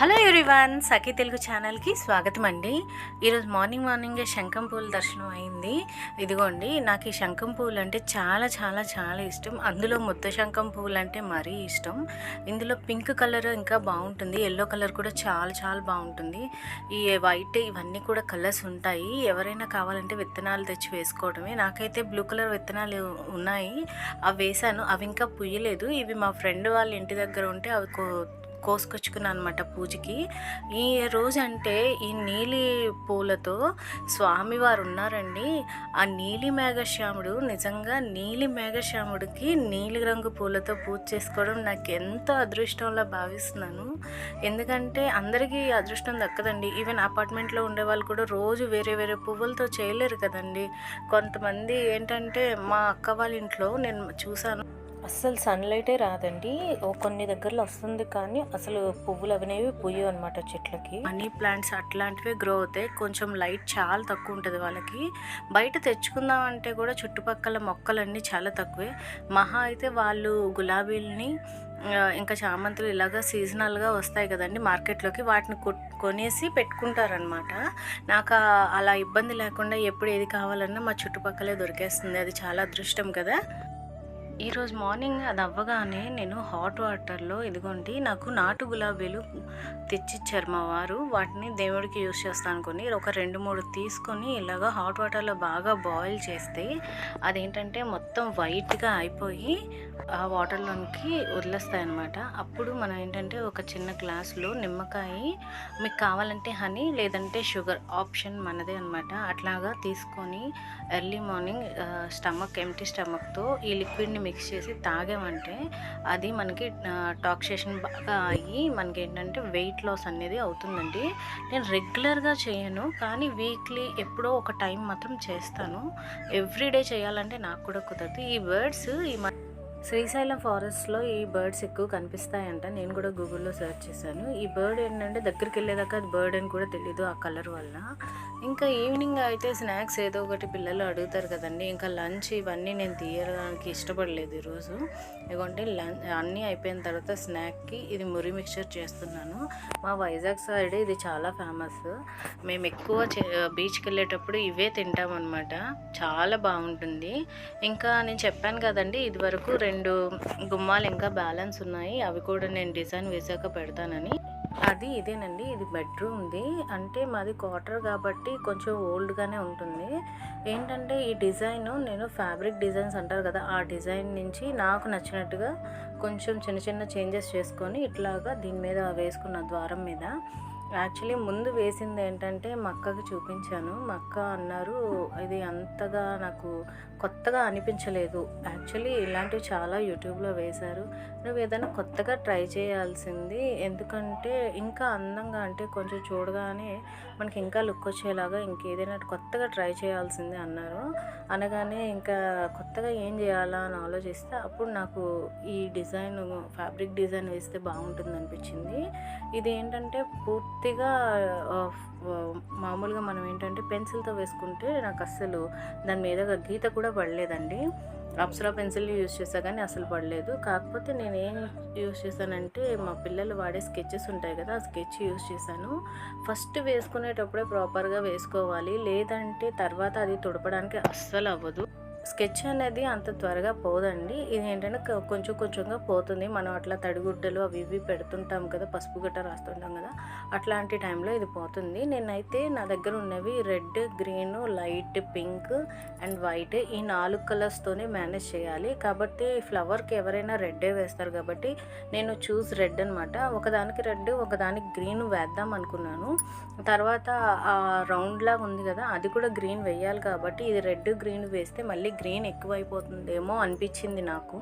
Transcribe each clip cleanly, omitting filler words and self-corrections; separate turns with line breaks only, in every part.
Hello everyone, సఖీ తెలుగు ఛానల్కి స్వాగతం అండి. ఈరోజు మార్నింగే శంఖం పూల దర్శనం అయింది. ఇదిగోండి, నాకు ఈ శంఖం పూలు అంటే చాలా చాలా చాలా ఇష్టం. అందులో ముద్ద శంఖం పూలు అంటే మరీ ఇష్టం. ఇందులో పింక్ కలర్ ఇంకా బాగుంటుంది, ఎల్లో కలర్ కూడా చాలా చాలా బాగుంటుంది. ఈ వైట్ ఇవన్నీ కూడా కలర్స్ ఉంటాయి. ఎవరైనా కావాలంటే విత్తనాలు తెచ్చి వేసుకోవడమే. నాకైతే బ్లూ కలర్ విత్తనాలు ఉన్నాయి, అవి వేసాను. అవి ఇంకా పుయ్యలేదు. ఇవి మా ఫ్రెండ్ వాళ్ళ ఇంటి దగ్గర ఉంటే అవి కోసుకొచ్చుకున్నాను అనమాట పూజకి. ఈ రోజు అంటే ఈ నీలి పూలతో స్వామివారు ఉన్నారండి. ఆ నీలి మేఘశ్యాముడు, నిజంగా నీలి మేఘశ్యాముడికి నీలి రంగు పూలతో పూజ చేసుకోవడం నాకు ఎంతో అదృష్టంలా భావిస్తున్నాను. ఎందుకంటే అందరికీ అదృష్టం దక్కదండి. ఈవెన్ అపార్ట్మెంట్లో ఉండే వాళ్ళు కూడా రోజు వేరే వేరే పువ్వులతో చేయలేరు కదండి. కొంతమంది ఏంటంటే, మా అక్క వాళ్ళ ఇంట్లో నేను చూశాను, అస్సలు సన్లైటే రాదండి. కొన్ని దగ్గరలో వస్తుంది, కానీ అసలు పువ్వులు అవనేవి పుయ్యవు అనమాట. చెట్లకి మనీ ప్లాంట్స్ అట్లాంటివే గ్రో అవుతాయి. కొంచెం లైట్ చాలా తక్కువ ఉంటుంది వాళ్ళకి. బయట తెచ్చుకుందామంటే కూడా చుట్టుపక్కల మొక్కలన్నీ చాలా తక్కువే. మహా అయితే వాళ్ళు గులాబీలని ఇంకా చామంతులు ఇలాగా సీజనల్గా వస్తాయి కదండి మార్కెట్లోకి, వాటిని కొనేసి పెట్టుకుంటారనమాట. నాకు అలా ఇబ్బంది లేకుండా ఎప్పుడు ఏది కావాలన్నా మా చుట్టుపక్కలే దొరికేస్తుంది. అది చాలా అదృష్టం కదా. ఈరోజు మార్నింగ్ అది అవ్వగానే నేను హాట్ వాటర్లో, ఇదిగోండి, నాకు నాటు గులాబీలు తెచ్చిచ్చారు మా వారు. వాటిని దేవుడికి యూజ్ చేస్తాను అనుకుని ఒక 2-3 తీసుకొని ఇలాగా హాట్ వాటర్లో బాగా బాయిల్ చేస్తే అదేంటంటే మొత్తం వైట్గా అయిపోయి ఆ వాటర్లోనికి వదిలేస్తాయి అన్నమాట. అప్పుడు మనం ఏంటంటే ఒక చిన్న గ్లాసులో నిమ్మకాయ, మీకు కావాలంటే హనీ లేదంటే షుగర్, ఆప్షన్ మనదే అనమాట, అట్లాగా తీసుకొని ఎర్లీ మార్నింగ్ ఎంటీ స్టమక్తో ఈ లిక్విడ్ని మిక్స్ చేసి తాగామంటే అది మనకి టాక్సేషన్ బాగా అయ్యి మనకి ఏంటంటే వెయిట్ లాస్ అనేది అవుతుందండి. నేను రెగ్యులర్గా చేయను, కానీ వీక్లీ ఎప్పుడో ఒక టైం మాత్రం చేస్తాను. ఎవ్రీడే చేయాలంటే నాకు కూడా కుదరదు. ఈ బర్డ్స్ శ్రీశైలం ఫారెస్ట్లో ఈ బర్డ్స్ ఎక్కువ కనిపిస్తాయంట. నేను కూడా గూగుల్లో సెర్చ్ చేశాను. ఈ బర్డ్ ఏంటంటే దగ్గరికి వెళ్ళేదాకా అది బర్డ్ అని కూడా తెలీదు ఆ కలర్ వల్ల. ఇంకా ఈవినింగ్ అయితే స్నాక్స్ ఏదో ఒకటి పిల్లలు అడుగుతారు కదండి. ఇంకా లంచ్ ఇవన్నీ నేను తీయడానికి ఇష్టపడలేదు ఈరోజు. ఎందుకంటే అన్నీ అయిపోయిన తర్వాత స్నాక్కి ఇది మురి మిక్చర్ చేస్తున్నాను. మా వైజాగ్ సైడ్ ఇది చాలా ఫేమస్. మేము ఎక్కువ బీచ్కి వెళ్ళేటప్పుడు ఇవే తింటామన్నమాట. చాలా బాగుంటుంది. ఇంకా నేను చెప్పాను కదండి, ఇది వరకు 2 గుమ్మాలు ఇంకా బ్యాలెన్స్ ఉన్నాయి, అవి కూడా నేను డిజైన్ వేసాక పెడతానని. అది ఇదేనండి, ఇది బెడ్రూమ్ది. అంటే మాది క్వార్టర్ కాబట్టి కొంచెం ఓల్డ్గానే ఉంటుంది. ఏంటంటే ఈ డిజైన్ నేను ఫ్యాబ్రిక్ డిజైన్స్ అంటారు కదా, ఆ డిజైన్ నుంచి నాకు నచ్చినట్టుగా కొంచెం చిన్న చిన్న చేంజెస్ చేసుకొని ఇట్లాగా దీని మీద వేసుకున్న ద్వారం మీద. యాక్చువల్లీ ముందు వేసింది ఏంటంటే మా అక్కకి చూపించాను. మా అక్క అన్నారు, ఇది అంతగా నాకు కొత్తగా అనిపించలేదు. యాక్చువల్లీ ఇలాంటివి చాలా యూట్యూబ్లో వేశారు, నువ్వు ఏదైనా కొత్తగా ట్రై చేయాల్సింది, ఎందుకంటే ఇంకా అందంగా, అంటే కొంచెం చూడగానే మనకి ఇంకా లుక్ వచ్చేలాగా ఇంకేదైనా కొత్తగా ట్రై చేయాల్సింది అన్నారు. అనగానే ఇంకా కొత్తగా ఏం చేయాలా అని ఆలోచిస్తే అప్పుడు నాకు ఈ డిజైన్, ఫ్యాబ్రిక్ డిజైన్ వేస్తే బాగుంటుంది అనిపించింది. ఇది ఏంటంటే పూర్తిగా మామూలుగా మనం ఏంటంటే పెన్సిల్తో వేసుకుంటే నాకు అస్సలు దాని మీద గీత కూడా పడలేదండి. అప్సరా పెన్సిల్ యూజ్ చేసా కానీ అసలు పడలేదు. కాకపోతే నేను ఏం యూజ్ చేశానంటే మా పిల్లలు వాడే స్కెచెస్ ఉంటాయి కదా, ఆ స్కెచ్ యూజ్ చేశాను. ఫస్ట్ వేసుకునేటప్పుడే ప్రాపర్గా వేసుకోవాలి, లేదంటే తర్వాత అది తుడపడానికి అస్సలు అవ్వదు. స్కెచ్ అనేది అంత త్వరగా పోదండి. ఇది ఏంటంటే కొంచెం కొంచెంగా పోతుంది. మనం అట్లా తడిగుడ్డలు అవి ఇవి పెడుతుంటాం కదా, పసుపు గట్ట రాస్తుంటాం కదా, అట్లాంటి టైంలో ఇది పోతుంది. నేనైతే నా దగ్గర ఉన్నవి red, green, light pink and white, ఈ 4 కలర్స్తోనే మేనేజ్ చేయాలి. కాబట్టి ఫ్లవర్కి ఎవరైనా రెడ్డే వేస్తారు కాబట్టి నేను చూస్ రెడ్ అనమాట. ఒకదానికి రెడ్, ఒకదానికి గ్రీన్ వేద్దాం అనుకున్నాను. తర్వాత ఆ రౌండ్ లాగా ఉంది కదా, అది కూడా గ్రీన్ వేయాలి కాబట్టి ఇది రెడ్ గ్రీన్ వేస్తే మళ్ళీ గ్రీన్ ఎక్కువైపోతుందేమో అనిపించింది నాకు.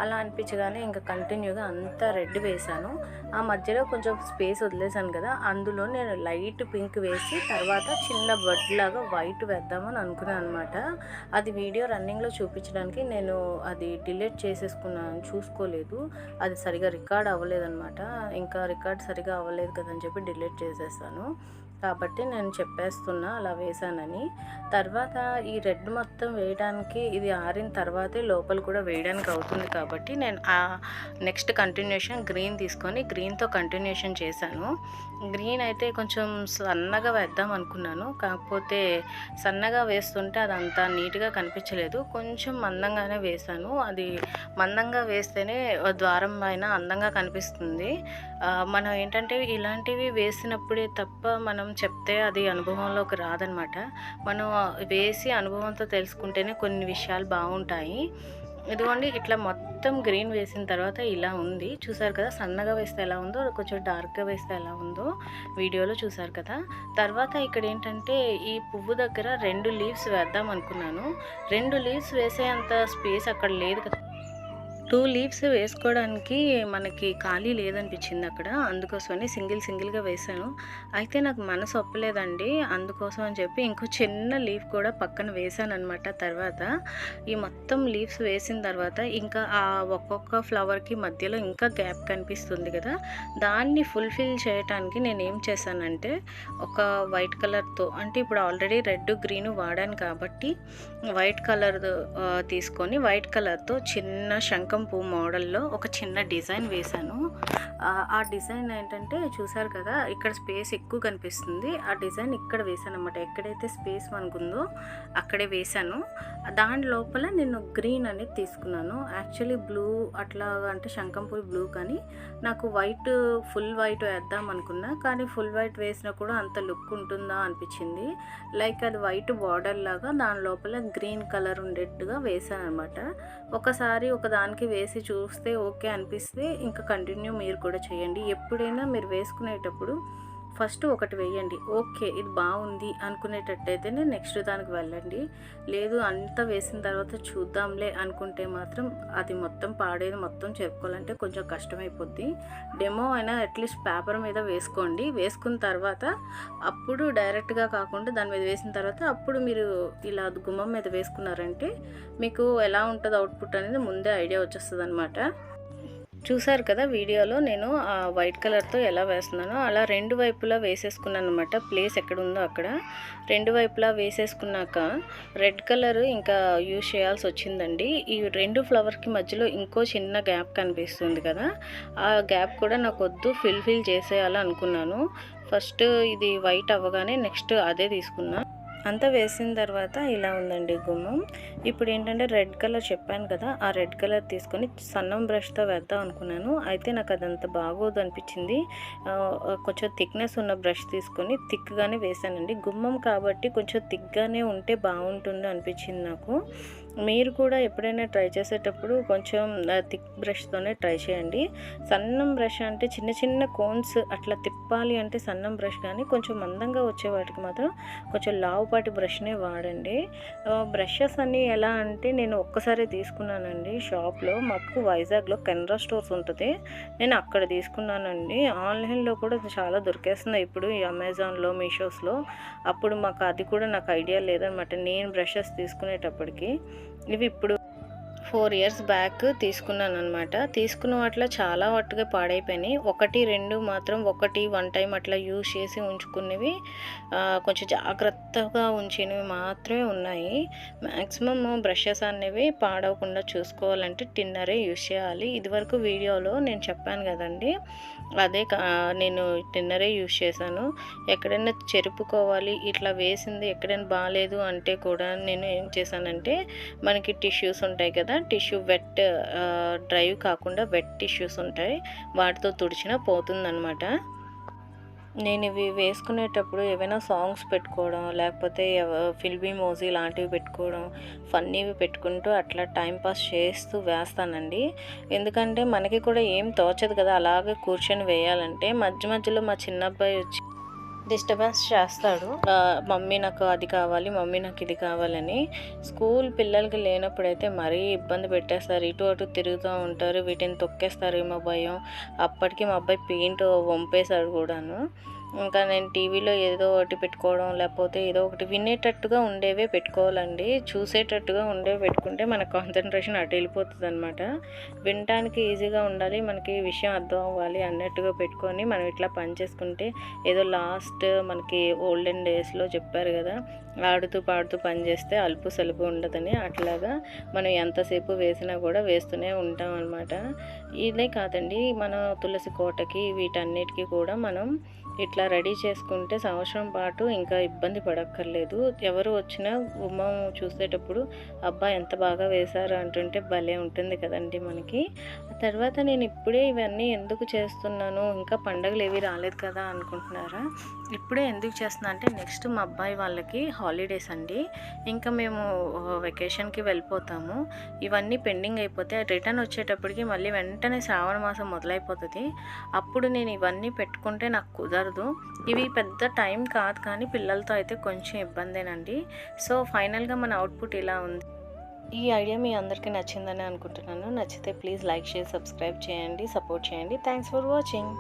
అలా అనిపించగానే ఇంకా కంటిన్యూగా అంతా రెడ్ వేశాను. ఆ మధ్యలో కొంచెం స్పేస్ వదిలేసాను కదా, అందులో నేను లైట్ పింక్ వేసి తర్వాత చిన్న బడ్ లాగా వైట్ వేద్దామని అనుకున్నాను అనమాట. అది వీడియో రన్నింగ్లో చూపించడానికి నేను అది డిలీట్ చేసేసుకున్నాను, చూసుకోలేదు. అది సరిగా రికార్డ్ అవ్వలేదన్నమాట. ఇంకా రికార్డ్ సరిగా అవ్వలేదు కదని చెప్పి డిలీట్ చేసేసాను. కాబట్టి నేను చెప్పేస్తున్నా అలా వేసానని. తర్వాత ఈ రెడ్ మొత్తం వేయడానికి ఇది ఆరిన తర్వాతే లోపల కూడా వేయడానికి అవుతుంది కాబట్టి నేను నెక్స్ట్ కంటిన్యూషన్ గ్రీన్ తీసుకొని గ్రీన్తో కంటిన్యూషన్ చేశాను. గ్రీన్ అయితే కొంచెం సన్నగా వేద్దాం అనుకున్నాను, కాకపోతే సన్నగా వేస్తుంటే అది అంత నీట్గా కనిపించలేదు. కొంచెం మందంగానే వేశాను. అది మందంగా వేస్తేనే ద్వారం పైన అందంగా కనిపిస్తుంది. మనం ఏంటంటే ఇలాంటివి వేసినప్పుడే తప్ప మనం చెప్తే అది అనుభవంలోకి రాదనమాట. మనం వేసి అనుభవంతో తెలుసుకుంటేనే కొన్ని విషయాలు బాగుంటాయి. ఇదిగోండి ఇట్లా మొత్తం గ్రీన్ వేసిన తర్వాత ఇలా ఉంది. చూసారు కదా, సన్నగా వేస్తే ఎలా ఉందో, కొంచెం డార్క్గా వేస్తే ఎలా ఉందో వీడియోలో చూసారు కదా. తర్వాత ఇక్కడ ఏంటంటే ఈ పువ్వు దగ్గర 2 లీవ్స్ వేద్దాం అనుకున్నాను. 2 లీవ్స్ వేసేంత స్పేస్ అక్కడ లేదు కదా. 2 లీవ్స్ వేసుకోవడానికి మనకి ఖాళీ లేదనిపించింది అక్కడ. అందుకోసమని సింగిల్గా వేశాను. అయితే నాకు మనసు ఒప్పలేదండి. అందుకోసం అని చెప్పి ఇంకో చిన్న లీఫ్ కూడా పక్కన వేసానమాట. తర్వాత ఈ మొత్తం లీవ్స్ వేసిన తర్వాత ఇంకా ఆ ఒక్కొక్క ఫ్లవర్కి మధ్యలో ఇంకా గ్యాప్ కనిపిస్తుంది కదా, దాన్ని ఫుల్ఫిల్ చేయడానికి నేను ఏం చేశానంటే ఒక వైట్ కలర్తో, అంటే ఇప్పుడు ఆల్రెడీ రెడ్ గ్రీన్ వాడాను కాబట్టి వైట్ కలర్ తీసుకొని వైట్ కలర్తో చిన్న శంఖం పువ్వు మోడల్లో ఒక చిన్న డిజైన్ వేశాను. ఆ డిజైన్ ఏంటంటే చూసారు కదా, ఇక్కడ స్పేస్ ఎక్కువ కనిపిస్తుంది. ఆ డిజైన్ ఇక్కడ వేసాను అనమాట. ఎక్కడైతే స్పేస్ మనకుందో అక్కడే వేశాను. దాని లోపల నేను గ్రీన్ అనేది తీసుకున్నాను. యాక్చువల్లీ బ్లూ అట్లా అంటే శంఖం పువ్వు బ్లూ, కానీ నాకు వైట్ ఫుల్ వైట్ వేద్దాం అనుకున్నా, కానీ ఫుల్ వైట్ వేసినా కూడా అంత లుక్ ఉంటుందా అనిపించింది. లైక్ అది వైట్ బార్డర్ లాగా దాని లోపల గ్రీన్ కలర్ ఉండేట్టుగా వేసాను అనమాట. ఒకసారి ఒకదానికి వేసి చూస్తే ఓకే అనిపిస్తే ఇంకా కంటిన్యూ మీరు కూడా చేయండి. ఎప్పుడైనా మీరు వేసుకునేటప్పుడు ఫస్ట్ ఒకటి వేయండి, ఓకే ఇది బాగుంది అనుకునేటట్టయితేనే నెక్స్ట్ దానికి వెళ్ళండి. లేదు అంతా వేసిన తర్వాత చూద్దాంలే అనుకుంటే మాత్రం అది మొత్తం పాడేది మొత్తం చెప్పుకోవాలంటే కొంచెం కష్టమైపోద్ది. డెమో అయినా అట్లీస్ట్ పేపర్ మీద వేసుకోండి. వేసుకున్న తర్వాత అప్పుడు డైరెక్ట్గా కాకుండా దాని మీద వేసిన తర్వాత అప్పుడు మీరు ఇలా గుమ్మం మీద వేసుకున్నారంటే మీకు ఎలా ఉంటుంది అవుట్పుట్ అనేది ముందే ఐడియా వచ్చేస్తుంది అనమాట. చూసారు కదా వీడియోలో నేను వైట్ కలర్తో ఎలా వేస్తున్నానో అలా 2 వైపులా వేసేసుకున్నాను అనమాట. ప్లేస్ ఎక్కడుందో అక్కడ 2 వైపులా వేసేసుకున్నాక రెడ్ కలర్ ఇంకా యూజ్ చేయాల్సి వచ్చిందండి. ఈ 2 ఫ్లవర్కి మధ్యలో ఇంకో చిన్న గ్యాప్ కనిపిస్తుంది కదా, ఆ గ్యాప్ కూడా నాకు వద్దు, ఫిల్ చేసేయాలి అనుకున్నాను. ఫస్ట్ ఇది వైట్ అవ్వగానే నెక్స్ట్ అదే తీసుకున్నా. అంతా వేసిన తర్వాత ఇలా ఉందండి గుమ్మం. ఇప్పుడు ఏంటంటే రెడ్ కలర్ చెప్పాను కదా, ఆ రెడ్ కలర్ తీసుకొని సన్నం బ్రష్తో వేద్దాం అనుకున్నాను. అయితే నాకు అదంత బాగోదు అనిపించింది. కొంచెం థిక్నెస్ ఉన్న బ్రష్ తీసుకొని థిక్గానే వేసానండి. గుమ్మం కాబట్టి కొంచెం థిక్గానే ఉంటే బాగుంటుంది అనిపించింది నాకు. మీరు కూడా ఎప్పుడైనా ట్రై చేసేటప్పుడు కొంచెం థిక్ బ్రష్తోనే ట్రై చేయండి. సన్నం బ్రష్ అంటే చిన్న చిన్న కోన్స్ అట్లా తిప్పాలి అంటే సన్నం బ్రష్, కానీ కొంచెం మందంగా వచ్చే వాటికి మాత్రం కొంచెం లావుపాటి బ్రష్నే వాడండి. బ్రషెస్ అన్నీ ఎలా అంటే నేను ఒక్కసారి తీసుకున్నానండి షాప్లో. మాకు వైజాగ్లో కెనరా స్టోర్స్ ఉంటుంది, నేను అక్కడ తీసుకున్నానండి. ఆన్లైన్లో కూడా చాలా దొరికేస్తున్నాయి ఇప్పుడు ఈ అమెజాన్లో, మీషోస్లో. అప్పుడు మాకు అది కూడా నాకు ఐడియా లేదనమాట నేను బ్రషెస్ తీసుకునేటప్పటికి. ఇవి ఇప్పుడు 4 ఇయర్స్ బ్యాక్ తీసుకున్నాను అనమాట. తీసుకున్న వాటిలో చాలా వాటిగా పాడైపోయినాయి. 1, 2 మాత్రం 1 టైం అట్లా యూజ్ చేసి ఉంచుకునేవి, కొంచెం జాగ్రత్తగా ఉంచినవి మాత్రమే ఉన్నాయి. మ్యాక్సిమమ్ బ్రషెస్ అనేవి పాడవకుండా చూసుకోవాలంటే టిన్నరే యూజ్ చేయాలి. ఇదివరకు వీడియోలో నేను చెప్పాను కదండి, అదే నేను టిన్నరే యూజ్ చేశాను. ఎక్కడైనా చెరుపుకోవాలి ఇట్లా వేసింది ఎక్కడైనా బాగాలేదు అంటే కూడా నేను ఏం చేశానంటే, మనకి టిష్యూస్ ఉంటాయి కదా, టిష్యూ వెట్ డ్రై కాకుండా వెట్ టిష్యూస్ ఉంటాయి, వాటితో తుడిచినా పోతుందన్నమాట. నేను ఇవి వేసుకునేటప్పుడు ఏవైనా సాంగ్స్ పెట్టుకోవడం, లేకపోతే ఫిల్మీ మోజీ లాంటివి పెట్టుకోవడం, ఫన్నీవి పెట్టుకుంటూ అట్లా టైంపాస్ చేస్తూ వేస్తానండి. ఎందుకంటే మనకి కూడా ఏం తోచదు కదా అలాగే కూర్చొని వేయాలంటే. మధ్యలో మా చిన్నబ్బాయి వచ్చి డిస్టర్బెన్స్ చేస్తాడు, మమ్మీ నాకు అది కావాలి, మమ్మీ నాకు ఇది కావాలని. స్కూల్ పిల్లలకి లేనప్పుడైతే మరీ ఇబ్బంది పెట్టేస్తారు, ఇటు అటు తిరుగుతూ ఉంటారు, వీటిని తొక్కేస్తారేమో భయం. అప్పటికి మా అబ్బాయి పెయింట్ వంపేశాడు కూడాను. ఇంకా నేను టీవీలో ఏదో ఒకటి పెట్టుకోవడం, లేకపోతే ఏదో ఒకటి వినేటట్టుగా ఉండేవే పెట్టుకోవాలండి. చూసేటట్టుగా ఉండేవి పెట్టుకుంటే మన కాన్సంట్రేషన్ అటు వెళ్ళిపోతుందనమాట. వినటానికి ఈజీగా ఉండాలి, మనకి విషయం అర్థం అవ్వాలి అన్నట్టుగా పెట్టుకొని మనం ఇట్లా పని చేసుకుంటే ఏదో లాస్ట్ మనకి ఓల్డెన్ డేస్లో చెప్పారు కదా, ఆడుతూ పాడుతూ పని చేస్తే అలుపు సలుపు ఉండదని, అట్లాగా మనం ఎంతసేపు వేసినా కూడా వేస్తూనే ఉంటాం అనమాట. ఇదే కాదండి, మన తులసి కోటకి వీటన్నిటికీ కూడా మనం ఇట్లా రెడీ చేసుకుంటే సంవత్సరం పాటు ఇంకా ఇబ్బంది పడక్కర్లేదు. ఎవరు వచ్చినా గుమ్మం చూసేటప్పుడు అబ్బా ఎంత బాగా వేశారు అంటుంటే భలే ఉంటుంది కదండి మనకి. ఆ తర్వాత నేను ఇప్పుడే ఇవన్నీ ఎందుకు చేస్తున్నాను, ఇంకా పండగలు ఏవి రాలేదు కదా అనుకుంటున్నారా? ఇప్పుడే ఎందుకు చేస్తున్నా అంటే నెక్స్ట్ మా అబ్బాయి వాళ్ళకి హాలిడేస్ అండి. ఇంకా మేము వెకేషన్కి వెళ్ళిపోతాము. ఇవన్నీ పెండింగ్ అయిపోతే రిటర్న్ వచ్చేటప్పటికి మళ్ళీ వెంటనే శ్రావణ మాసం మొదలైపోతుంది. అప్పుడు నేను ఇవన్నీ పెట్టుకుంటే నాకు కుదరదు. ఇవి పెద్ద టైం కాదు, కానీ పిల్లలతో అయితే కొంచెం ఇబ్బందేనండి. సో ఫైనల్గా మన అవుట్పుట్ ఇలా ఉంది. ఈ ఐడియా మీ అందరికీ నచ్చిందని అనుకుంటున్నాను. నచ్చితే ప్లీజ్ లైక్, షేర్, సబ్స్క్రైబ్ చేయండి, సపోర్ట్ చేయండి. Thanks for watching.